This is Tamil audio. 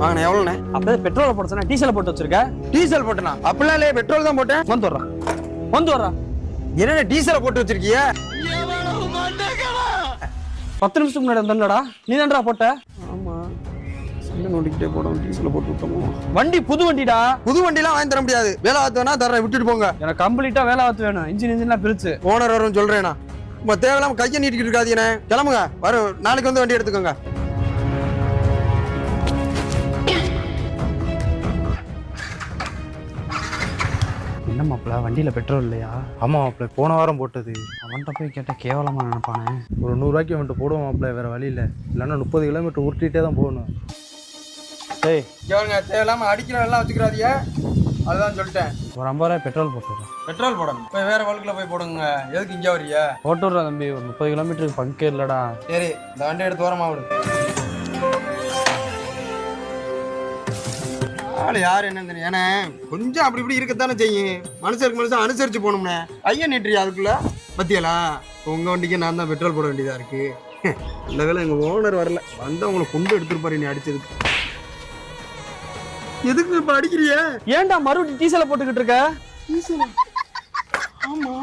வாங்கண்ணே எவ்வளோண்ணே? அப்படியே பெட்ரோலை போட சொன்னா டீசலை போட்டு வச்சிருக்க. டீசல் போட்டேனா? அப்படிலாம் இல்லையே, பெட்ரோல் தான் போட்டேன். வந்து வர்றா. என்னென்ன டீசலை போட்டு வச்சிருக்கிய? 10 நிமிஷத்துக்கு முன்னாடி வந்தா நீ தான்டா போட்ட. ஆமா, சண்டை நோண்டிக்கிட்டே போடும். டீசலை போட்டு விட்டோமோ? வண்டி புது வண்டிடா. புது வண்டிலாம் வாங்கி தர முடியாது. வேலை ஆத்துவேனா தர்றேன், விட்டுட்டு போங்க. எனக்கு கம்ப்ளீட்டா வேலை ஆத்து வேணும். இன்ஜின்லாம் பிரிச்சு ஓனர் வரும் சொல்றேனா. உங்க தேவையில்லாம கையை நீட்டிக்கிட்டு இருக்காதீங்கண்ணே. கிளம்புங்க, நாளைக்கு வந்து வண்டி எடுத்துக்கோங்க. என்ன மாப்பிள்ள, வண்டியில பெட்ரோல் இல்லையா? ஆமா மாப்பிள்ள, போன வாரம் போட்டது. அவன்கிட்ட போய் கேட்டா கேவலமா நினைப்பானே. ஒரு 100 ரூபாய்க்கு வந்துட்டு போடுவோம் மாப்பிள்ள, வேற வழி இல்லை. இல்லைன்னா 30 கிலோமீட்டர் உருட்டிகிட்டே தான் போகணும். டேய் கேளுங்க, தேவையில்லாம அடிக்கிற எல்லாம் வச்சுக்கிறாதீங்க. அதுதான் சொல்லிட்டேன். ஒரு 50 ரூபாய் பெட்ரோல் போட்டுடுறேன். பெட்ரோல் போடணும். போய் வேற வழுக்குல போய் போடுங்க. எதுக்கு இங்கே வர்றீங்க? போட்டு விட்றா தம்பி, ஒரு 30 கிலோமீட்டருக்கு பங்கே இல்லடா. சரி, இந்த வண்டி எடுத்து ஓரமா விடு. ஆள் யார் என்னன்னு தெரியும். ஏன்னா கொஞ்சம் அப்படி இப்படி இருக்கத்தானே செய்யும். மனுஷருக்கு மனுஷன் அனுசரிச்சு போகணும்னே. ஐயா நீட்டுறியா அதுக்குள்ள பத்தியலா? உங்க வண்டிக்கு நான் தான் பெட்ரோல் போட வேண்டியதா இருக்கு. இந்த வேலை எங்க ஓனர் வரல, வந்து உங்களை கொண்டு எடுத்துருப்பாரு நீ அடிச்சதுக்கு. எதுக்கு இப்ப அடிக்கிறிய? ஏன்டா மறுபடியும் டீசலை போட்டுக்கிட்டு இருக்க? ஆமா.